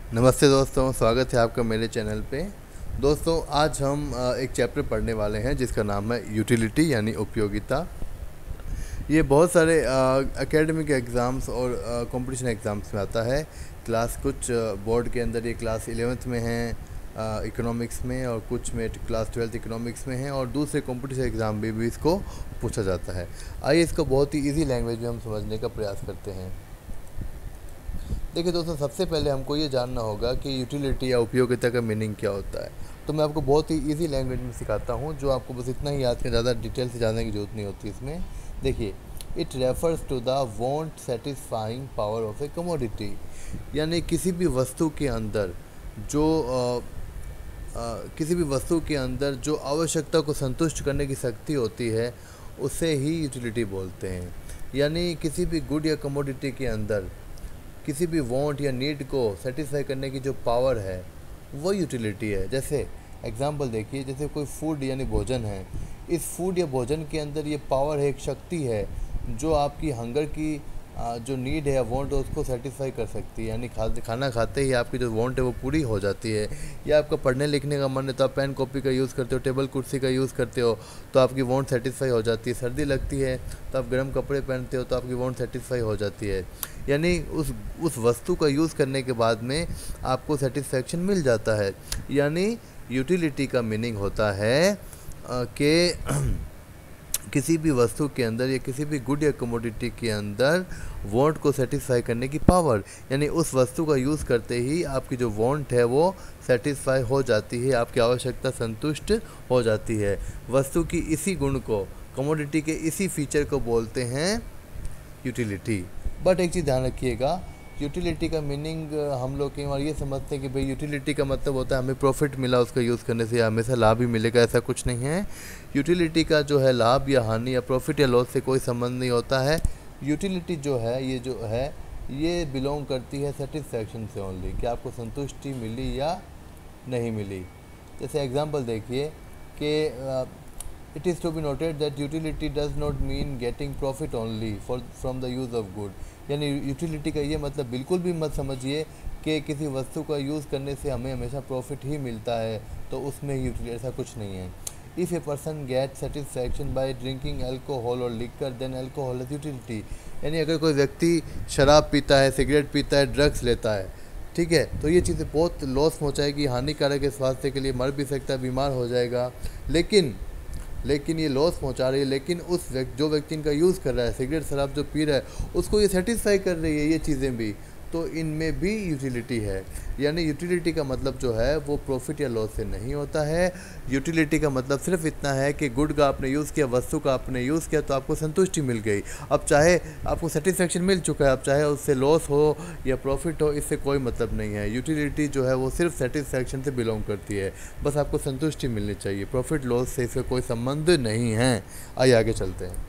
नमस्ते दोस्तों, स्वागत है आपका मेरे चैनल पे। दोस्तों, आज हम एक चैप्टर पढ़ने वाले हैं जिसका नाम है यूटिलिटी यानी उपयोगिता। ये बहुत सारे एकेडमिक एग्ज़ाम्स और कंपटीशन एग्ज़ाम्स में आता है। क्लास कुछ बोर्ड के अंदर ये क्लास 11th में है इकोनॉमिक्स में, और कुछ में क्लास 12th इकोनॉमिक्स में है, और दूसरे कंपटीशन एग्ज़ाम में भी इसको पूछा जाता है। आइए इसको बहुत ही ईजी लैंग्वेज में हम समझने का प्रयास करते हैं। देखिए दोस्तों, सबसे पहले हमको ये जानना होगा कि यूटिलिटी या उपयोगिता का मीनिंग क्या होता है। तो मैं आपको बहुत ही इजी लैंग्वेज में सिखाता हूँ, जो आपको बस इतना ही याद करना, ज़्यादा डिटेल से जानने की जरूरत नहीं होती इसमें। देखिए, it refers to the want satisfying power of a commodity, यानी किसी भी वस्तु के अंदर जो आवश्यकता को संतुष्ट करने की शक्ति होती है, उसे ही यूटिलिटी बोलते हैं। यानी किसी भी गुड या कमोडिटी के अंदर किसी भी वांट या नीड को सेटिस्फाई करने की जो पावर है, वो यूटिलिटी है। जैसे एग्जांपल देखिए, जैसे कोई फूड यानी भोजन है। इस फूड या भोजन के अंदर ये पावर है, एक शक्ति है, जो आपकी हंगर की जो नीड है या वांट है उसको सेटिस्फाई कर सकती है। यानी खाना खाते ही आपकी जो वांट है वो पूरी हो जाती है। या आपका पढ़ने लिखने का मन है तो आप पेन कॉपी का यूज़ करते हो, टेबल कुर्सी का यूज़ करते हो, तो आपकी वांट सेटिस्फाई हो जाती है। सर्दी लगती है तो आप गर्म कपड़े पहनते हो, तो आपकी वांट सेटिस्फाई हो जाती है। यानी उस वस्तु का यूज़ करने के बाद में आपको सेटिस्फैक्शन मिल जाता है। यानी यूटिलिटी का मीनिंग होता है कि किसी भी वस्तु के अंदर या किसी भी गुड या कमोडिटी के अंदर वांट को सेटिस्फाई करने की पावर, यानी उस वस्तु का यूज़ करते ही आपकी जो वांट है वो सेटिस्फाई हो जाती है, आपकी आवश्यकता संतुष्ट हो जाती है। वस्तु की इसी गुण को, कमोडिटी के इसी फीचर को बोलते हैं यूटिलिटी। बट एक चीज़ ध्यान रखिएगा, यूटिलिटी का मीनिंग हम लोग कई बार ये समझते हैं कि भाई यूटिलिटी का मतलब होता है हमें प्रॉफिट मिला उसका यूज़ करने से, या हमेशा लाभ ही मिलेगा। ऐसा कुछ नहीं है। यूटिलिटी का जो है लाभ या हानि या प्रॉफिट या लॉस से कोई संबंध नहीं होता है। यूटिलिटी जो है ये बिलोंग करती है सेटिस्फैक्शन से ओनली, कि आपको संतुष्टि मिली या नहीं मिली। जैसे एग्जांपल देखिए कि it is to be noted that utility does not mean getting profit only from the use of good. यानी यूटिलिटी का ये मतलब बिल्कुल भी मत समझिए कि किसी वस्तु का यूज़ करने से हमें हमेशा प्रॉफिट ही मिलता है, तो उसमें यूटिलिटी, ऐसा कुछ नहीं है। If a person get satisfaction by drinking alcohol और liquor, then alcohol is utility. यानी अगर कोई व्यक्ति शराब पीता है, सिगरेट पीता है, ड्रग्स लेता है, ठीक है, तो ये चीज़ें बहुत लॉस पहुँचाएगी, हानिकारक है स्वास्थ्य के लिए, मर भी सकता है, बीमार हो जाएगा। लेकिन ये लॉस पहुंचा रही है। लेकिन जो व्यक्ति इनका यूज़ कर रहा है, सिगरेट शराब जो पी रहा है, उसको ये सेटिस्फाई कर रही है ये चीज़ें भी, तो इनमें भी यूटिलिटी है। यानी यूटिलिटी का मतलब जो है वो प्रॉफिट या लॉस से नहीं होता है। यूटिलिटी का मतलब सिर्फ इतना है कि गुड का आपने यूज़ किया, वस्तु का आपने यूज़ किया, तो आपको संतुष्टि मिल गई। अब चाहे आपको सेटिस्फेक्शन मिल चुका है, अब चाहे उससे लॉस हो या प्रॉफिट हो, इससे कोई मतलब नहीं है। यूटिलिटी जो है वो सिर्फ सेटिस्फेक्शन से बिलोंग करती है, बस आपको संतुष्टि मिलनी चाहिए। प्रॉफिट लॉस से इसका कोई संबंध नहीं है। आइए आगे चलते हैं।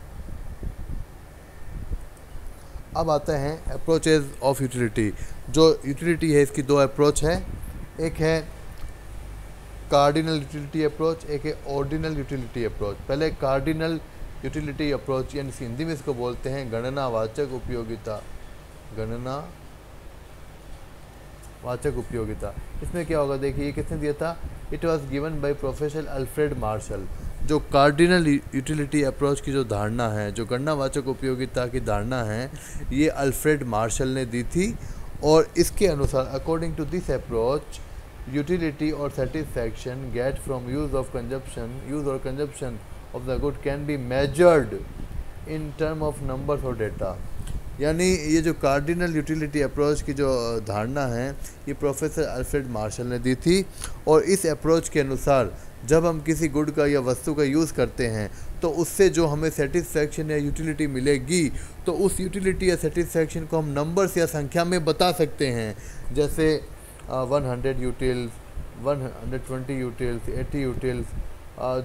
अब आते हैं अप्रोचेज ऑफ यूटिलिटी। जो यूटिलिटी है इसकी दो अप्रोच है, एक है कार्डिनल यूटिलिटी अप्रोच, एक है ऑर्डिनल यूटिलिटी अप्रोच। पहले कार्डिनल यूटिलिटी अप्रोच, यानी हिंदी में इसको बोलते हैं गणनावाचक उपयोगिता। गणनावाचक उपयोगिता, इसमें क्या होगा देखिए, ये किसने दिया था? It was given by professor Alfred Marshall. जो कार्डिनल यूटिलिटी अप्रोच की जो धारणा है, जो गणनावाचक उपयोगिता की धारणा है, ये अल्फ्रेड मार्शल ने दी थी। और इसके अनुसार according to this approach, utility और सेटिस्फैक्शन गेट फ्रॉम यूज़ और consumption of the good can be measured in term of numbers और डेटा। यानी ये जो कार्डिनल यूटिलिटी अप्रोच की जो धारणा है, ये प्रोफेसर अल्फ्रेड मार्शल ने दी थी। और इस अप्रोच के अनुसार जब हम किसी गुड का या वस्तु का यूज़ करते हैं, तो उससे जो हमें सेटिस्फैक्शन या यूटिलिटी मिलेगी, तो उस यूटिलिटी या सेटिस्फैक्शन को हम नंबर्स या संख्या में बता सकते हैं। जैसे 100 यूटिल्स, 120 यूटिल्स, 80 यूटिल्स।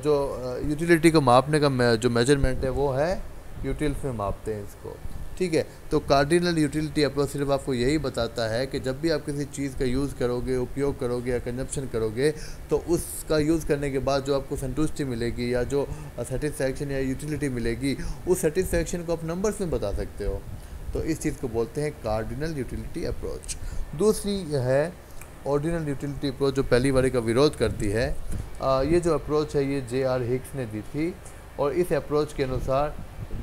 जो यूटिलिटी को मापने का जो मेजरमेंट है वो है यूटिल्स में मापते हैं इसको, ठीक है। तो कार्डिनल यूटिलिटी अप्रोच सिर्फ आपको यही बताता है कि जब भी आप किसी चीज़ का यूज़ करोगे, उपयोग करोगे या कंजप्शन करोगे, तो उसका यूज़ करने के बाद जो आपको संतुष्टि मिलेगी या जो सेटिस्फैक्शन या यूटिलिटी मिलेगी, उस सेटिस्फैक्शन को आप नंबर्स में बता सकते हो। तो इस चीज़ को बोलते हैं कार्डिनल यूटिलिटी अप्रोच। दूसरी है ऑर्डिनल यूटिलिटी अप्रोच जो पहली वाले का विरोध करती है, ये जो अप्रोच है ये J.R. हिक्स ने दी थी। और इस अप्रोच के अनुसार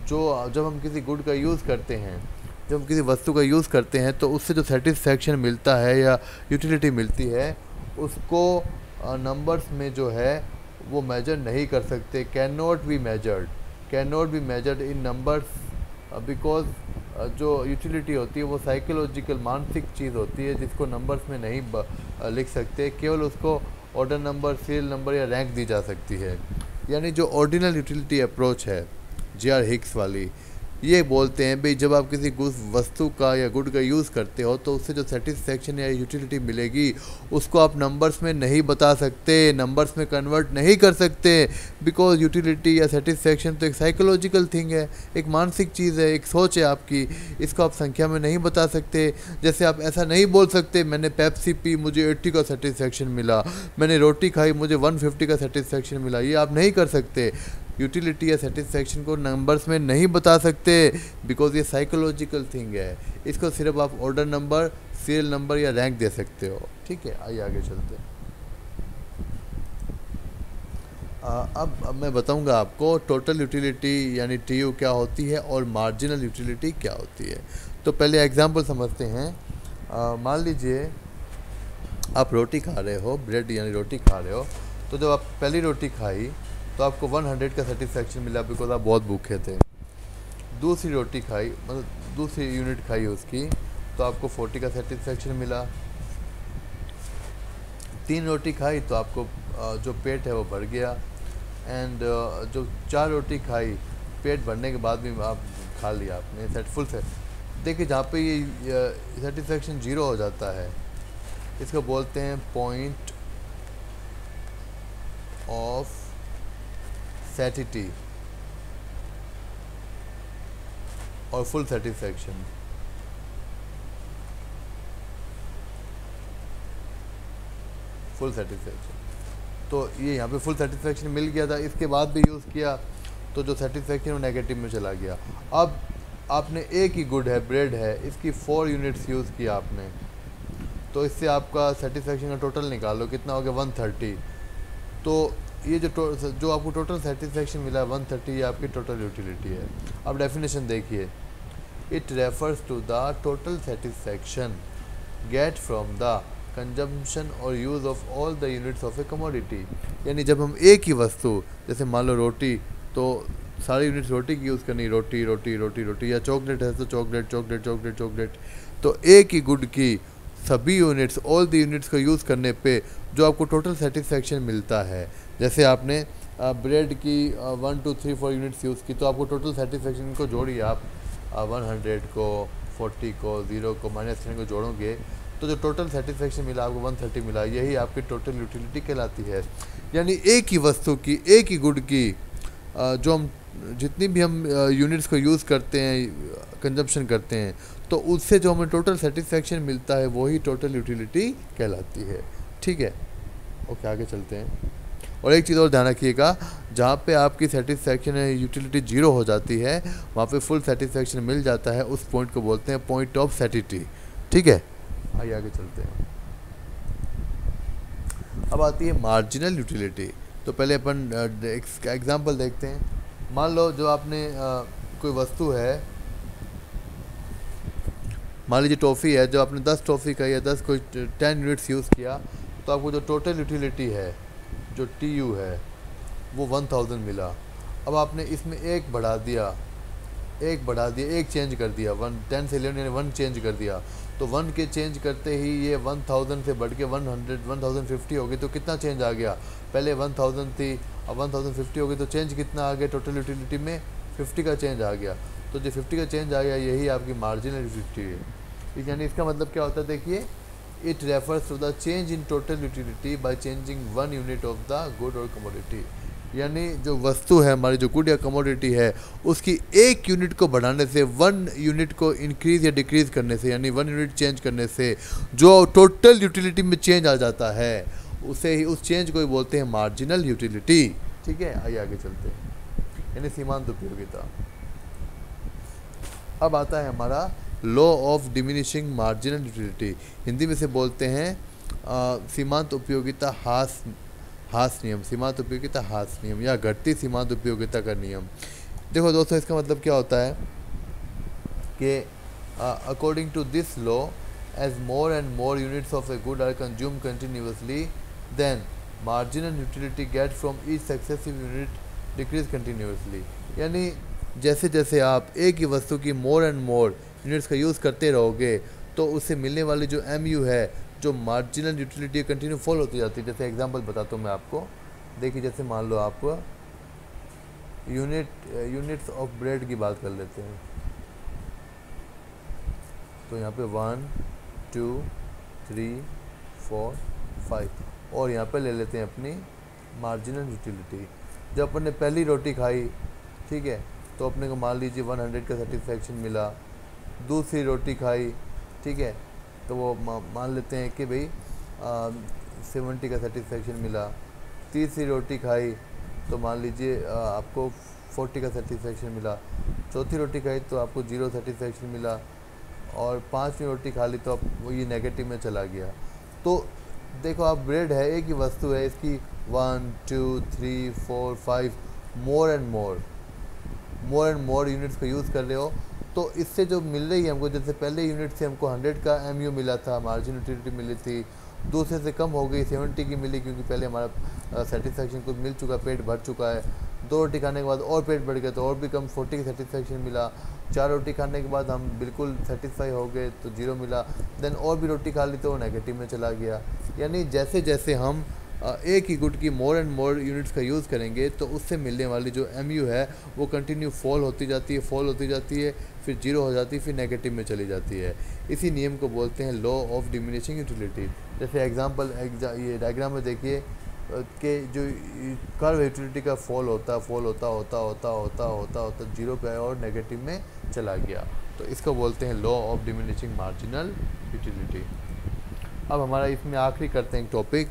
जब हम किसी गुड का यूज़ करते हैं, जब हम किसी वस्तु का यूज़ करते हैं, तो उससे जो सेटिस्फैक्शन मिलता है या यूटिलिटी मिलती है, उसको नंबर्स में जो है वो मेजर नहीं कर सकते। Can not be measured in numbers, because जो यूटिलिटी होती है वो साइकोलॉजिकल मानसिक चीज़ होती है जिसको नंबर्स में नहीं लिख सकते, केवल उसको ऑर्डर नंबर, सीरियल नंबर या रैंक दी जा सकती है। यानी जो ऑर्डिनल यूटिलिटी अप्रोच है J.R. हिक्स वाली, ये बोलते हैं भाई जब आप किसी वस्तु का या गुड का यूज़ करते हो तो उससे जो सेटिस्फैक्शन या यूटिलिटी मिलेगी उसको आप नंबर्स में नहीं बता सकते, नंबर्स में कन्वर्ट नहीं कर सकते, बिकॉज यूटिलिटी या सेटिस्फैक्शन तो एक साइकोलॉजिकल थिंग है, एक मानसिक चीज़ है, एक सोच है आपकी, इसको आप संख्या में नहीं बता सकते। जैसे आप ऐसा नहीं बोल सकते मैंने पेप्सी पी मुझे 80 का सेटिस्फैक्शन मिला, मैंने रोटी खाई मुझे 150 का सेटिस्फैक्शन मिला, ये आप नहीं कर सकते। यूटिलिटी या सेटिस्फैक्शन को नंबर्स में नहीं बता सकते, बिकॉज ये साइकोलॉजिकल थिंग है। इसको सिर्फ आप ऑर्डर नंबर, सीरियल नंबर या रैंक दे सकते हो। ठीक है, आइए आगे चलते हैं। अब मैं बताऊंगा आपको टोटल यूटिलिटी यानी TU क्या होती है और मार्जिनल यूटिलिटी क्या होती है। तो पहले एग्जांपल समझते हैं। मान लीजिए आप रोटी खा रहे हो, ब्रेड यानी रोटी खा रहे हो, तो जब आप पहली रोटी खाई तो आपको 100 का सेटिस्फैक्शन मिला, बिकॉज आप बहुत भूखे थे। दूसरी रोटी खाई, मतलब दूसरी यूनिट खाई उसकी, तो आपको 40 का सेटिस्फैक्शन मिला। 3 रोटी खाई तो आपको जो पेट है वो भर गया। एंड जो 4 रोटी खाई, पेट भरने के बाद भी आप खा लिया आपने फुल से। देखिए जहाँ पे ये सेटिस्फैक्शन 0 हो जाता है, इसको बोलते हैं पॉइंट ऑफ सैटिटी और फुल सेटिस्फैक्शन। तो ये यहाँ पे फुल सेटिस्फैक्शन मिल गया था, इसके बाद भी यूज़ किया तो जो सेटिस्फैक्शन वो नेगेटिव में चला गया। अब आपने एक ही गुड है, ब्रेड है, इसकी 4 यूनिट्स यूज़ किया आपने, तो इससे आपका सेटिस्फैक्शन का टोटल निकालो कितना हो गया 130। तो ये जो आपको टोटल सेटिस्फैक्शन मिला 130, ये आपकी टोटल यूटिलिटी है। अब डेफिनेशन देखिए, it refers to the total satisfaction get from the consumption और use of all the units of a commodity. यानी जब हम एक ही वस्तु, जैसे मान लो रोटी, तो सारी यूनिट्स रोटी की यूज़ करनी, रोटी रोटी रोटी रोटी, या चॉकलेट है तो चॉकलेट चॉकलेट चॉकलेट चॉकलेट, तो एक ही गुड की सभी यूनिट्स, ऑल द यूनिट्स को यूज़ करने पे जो आपको टोटल सेटिस्फैक्शन मिलता है। जैसे आपने ब्रेड की 1 2 3 4 यूनिट्स यूज़ की, तो आपको टोटल सेटिस्फैक्शन को जोड़िए आप 100 को, 40 को, 0 को, -10 को जोड़ोगे तो जो टोटल सेटिस्फैक्शन मिला आपको 130 मिला, यही आपकी टोटल यूटिलिटी कहलाती है। यानी एक ही वस्तु की, एक ही गुड की जो हम जितनी भी हम यूनिट्स को यूज़ करते हैं, कंजप्शन करते हैं, तो उससे जो हमें टोटल सेटिस्फैक्शन मिलता है वही टोटल यूटिलिटी कहलाती है। ठीक है, ओके आगे चलते हैं। और एक चीज़ और ध्यान रखिएगा, जहाँ पे आपकी सेटिस्फैक्शन यूटिलिटी 0 हो जाती है, वहाँ पे फुल सेटिस्फैक्शन मिल जाता है, उस पॉइंट को बोलते हैं पॉइंट ऑफ सैटिटी। ठीक है, आइए आगे चलते हैं। अब आती है मार्जिनल यूटिलिटी। तो पहले अपन एग्जांपल देखते हैं। मान लो जो आपने कोई वस्तु है, मान लीजिए टॉफ़ी है, जो आपने 10 टॉफ़ी खाई या 10 कोई 10 यूनिट्स यूज़ किया, तो आपको जो टोटल यूटिलिटी है, जो TU है, वो 1000 मिला। अब आपने इसमें एक बढ़ा दिया, एक चेंज कर दिया, 10 से 11 यानी 1 चेंज कर दिया, तो 1 के चेंज करते ही ये 1000 से बढ़ के 100 1050 हो गई। तो कितना चेंज आ गया, पहले 1000 थी, अब 1050 हो गई, तो चेंज कितना आ गया टोटल यूटिलिटी में, 50 का चेंज आ गया। तो जो 50 का चेंज आ गया, यही आपकी मार्जिनल यूटिलिटी है। यानी इसका मतलब क्या होता है, देखिए, it refers to the change in total utility by changing 1 unit of the good और कमोडिटी। यानी जो वस्तु है हमारी, जो गुड या कमोडिटी है, उसकी एक यूनिट को बढ़ाने से, 1 यूनिट को इंक्रीज या डिक्रीज़ करने से, यानी 1 यूनिट चेंज करने से जो टोटल यूटिलिटी में चेंज आ जाता है, उसे ही, उस चेंज को ही बोलते हैं मार्जिनल यूटिलिटी। ठीक है, आइए आगे चलते हैं, यानी सीमांत उपयोगिता। अब आता है हमारा law of diminishing marginal utility, Hindi में से बोलते हैं सीमांत उपयोगिता हास नियम, सीमांत उपयोगिता हास नियम या घटती सीमांत उपयोगिता का नियम। देखो दोस्तों, इसका मतलब क्या होता है कि according to this law, as more and more units of a good are consume continuously, then marginal utility get from each successive unit decrease continuously. यानी जैसे जैसे आप एक ही वस्तु की मोर एंड मोर यूनिट्स का यूज़ करते रहोगे तो उससे मिलने वाली जो MU है, जो मार्जिनल यूटिलिटी कंटिन्यू फॉल होती जाती है। जैसे एग्जांपल बताता हूँ मैं आपको। देखिए, जैसे मान लो आप यूनिट्स ऑफ ब्रेड की बात कर लेते हैं, तो यहाँ पे 1 2 3 4 5 और यहाँ पे ले लेते हैं अपनी मार्जिनल यूटिलिटी। जब अपन ने पहली रोटी खाई, ठीक है, तो अपने को मान लीजिए 100 का सेटिस्फेक्शन मिला। दूसरी रोटी खाई, ठीक है, तो वो मान लेते हैं कि भाई 70 का सेटिस्फेक्शन मिला। तीसरी रोटी खाई तो मान लीजिए आपको 40 का सेटिस्फेक्शन मिला। चौथी रोटी खाई तो आपको 0 सेटिस्फेक्शन मिला। और पांचवी रोटी खा ली तो अब वो ये नेगेटिव में चला गया। तो देखो, आप ब्रेड है, एक ही वस्तु है, इसकी 1 2 3 4 5 मोर एंड मोर यूनिट्स का यूज़ कर रहे हो, तो इससे जो मिल रही है हमको, जैसे पहले यूनिट से हमको 100 का MU मिला था, मार्जिन यूटिलिटी मिली थी, दूसरे से कम हो गई, 70 की मिली, क्योंकि पहले हमारा सेटिस्फेक्शन कुछ मिल चुका, पेट भर चुका है। 2 रोटी खाने के बाद और पेट बढ़ गया तो और भी कम, 40 की सेटिस्फेक्शन मिला। 4 रोटी खाने के बाद हम बिल्कुल सेटिस्फाई हो गए तो 0 मिला। देन और भी रोटी खा ली तो नेगेटिव में चला गया। यानी जैसे जैसे हम एक ही गुड की मोर एंड मोर यूनिट्स का यूज़ करेंगे तो उससे मिलने वाली जो MU है वो कंटिन्यू फॉल होती जाती है, फिर 0 हो जाती है, फिर नेगेटिव में चली जाती है। इसी नियम को बोलते हैं लॉ ऑफ डिमिनिशिंग यूटिलिटी। जैसे एग्जांपल ये डायग्राम में देखिए कि जो कर्व यूटिलिटी का फॉल होता 0 पे और नेगेटिव में चला गया, तो इसको बोलते हैं law of diminishing marginal utility. अब हमारा इसमें आखिरी करते हैं एक topic,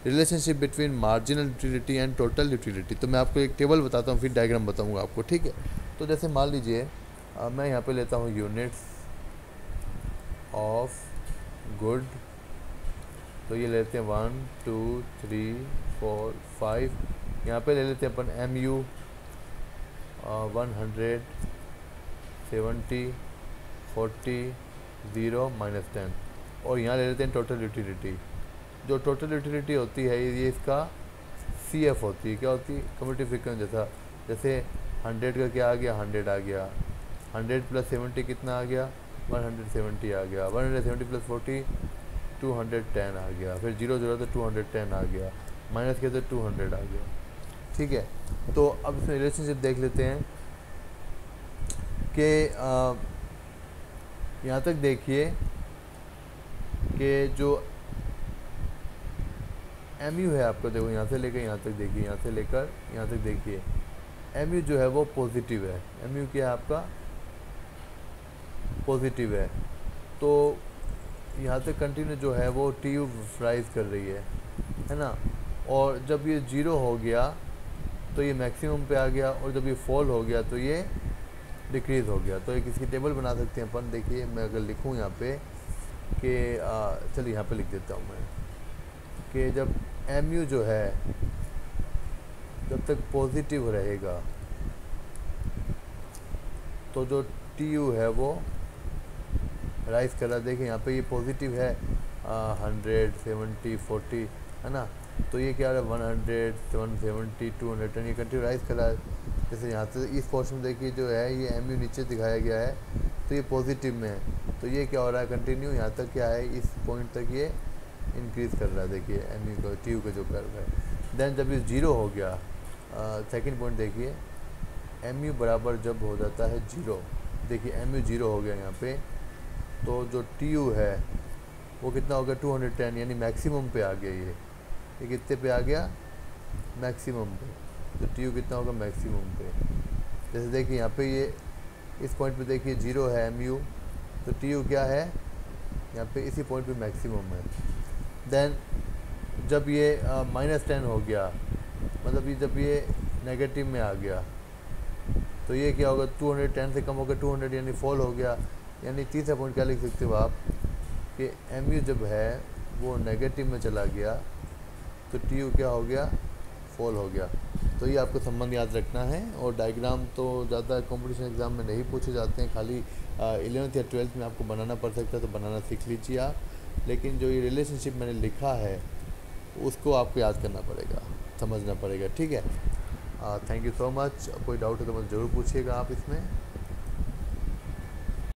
relationship between marginal utility and total utility. तो मैं आपको एक टेबल बताता हूँ, फिर डायग्राम बताऊँगा आपको, ठीक है। तो जैसे मान लीजिए मैं यहाँ पे लेता हूँ यूनिट्स ऑफ गुड, तो ये लेते हैं 1 2 3 4 5। यहाँ पे ले लेते हैं अपन MU 100 70 40 0 -10, और यहाँ ले लेते हैं टोटल यूटिलिटी। जो टोटल यूटिलिटी होती है ये इसका CF होती है। क्या होती है? Commutative frequency. जैसे 100 का क्या आ गया, 100 आ गया। 100 + 70 कितना आ गया, 170 आ गया। 170 + 40 210 आ गया। फिर 0 0 तो 210 आ गया, माइनस किया तो 200 आ गया, ठीक है। तो अब इसमें रिलेशनशिप देख लेते हैं कि यहाँ तक देखिए कि जो MU है आपका, देखो यहाँ से लेकर यहाँ तक देखिए, यहाँ से लेकर यहाँ तक देखिए, MU जो है वो पॉजिटिव है। MU क्या है आपका, पॉजिटिव है। तो यहाँ तक कंटिन्यू जो है वो TU राइज कर रही है ना। और जब ये 0 हो गया तो ये मैक्सिमम पे आ गया, और जब ये फॉल हो गया तो ये डिक्रीज़ हो गया। तो एक इसकी टेबल बना सकते हैं अपन। देखिए, मैं अगर लिखूँ यहाँ पे कि चलिए यहाँ पे लिख देता हूँ मैं कि जब MU जो है जब तक पॉजिटिव रहेगा तो जो TU है वो राइज कर रहा है। देखिए यहाँ पे ये पॉजिटिव है 100 70 40, है ना। तो ये क्या है 100 170 210, ये कंटिन्यू राइज कर रहा है। जैसे यहाँ से इस पोर्शन में देखिए जो है ये MU नीचे दिखाया गया है, तो ये पॉजिटिव में है। तो ये क्या हो रहा है, कंटिन्यू यहाँ तक क्या है, इस पॉइंट तक ये इंक्रीज़ कर रहा है। देखिए MU का TU का जो कर्व है। देन जब ये 0 हो गया, सेकंड पॉइंट देखिए, MU बराबर जब हो जाता है 0, देखिए MU 0 हो गया यहाँ पे, तो जो TU है वो कितना हो गया 210, यानी मैक्सिमम पे आ गया। ये कितने पे आ गया, मैक्सिमम पे। तो TU कितना होगा, मैक्सिमम पे। जैसे देखिए यहाँ पे ये इस पॉइंट पे देखिए 0 है MU, तो TU क्या है यहाँ पे, इसी पॉइंट पे मैक्सिमम है। देन जब ये -10 हो गया, मतलब ये जब ये नेगेटिव में आ गया, तो ये क्या होगा 210 से कम हो गया 200, यानी फॉल हो गया। यानी तीसरा पॉइंट क्या लिख सकते हो आप कि MU जब है वो नेगेटिव में चला गया तो टी यू क्या हो गया, फॉल हो गया। तो ये आपको संबंध याद रखना है। और डायग्राम तो ज़्यादा कंपटीशन एग्ज़ाम में नहीं पूछे जाते हैं, खाली 11th या 12th में आपको बनाना पड़ सकता है, तो बनाना सीख लीजिए आप। लेकिन जो ये रिलेशनशिप मैंने लिखा है उसको आपको याद करना पड़ेगा, समझना पड़ेगा, ठीक है। Thank you so much. कोई डाउट है तो मुझे ज़रूर पूछिएगा आप इसमें।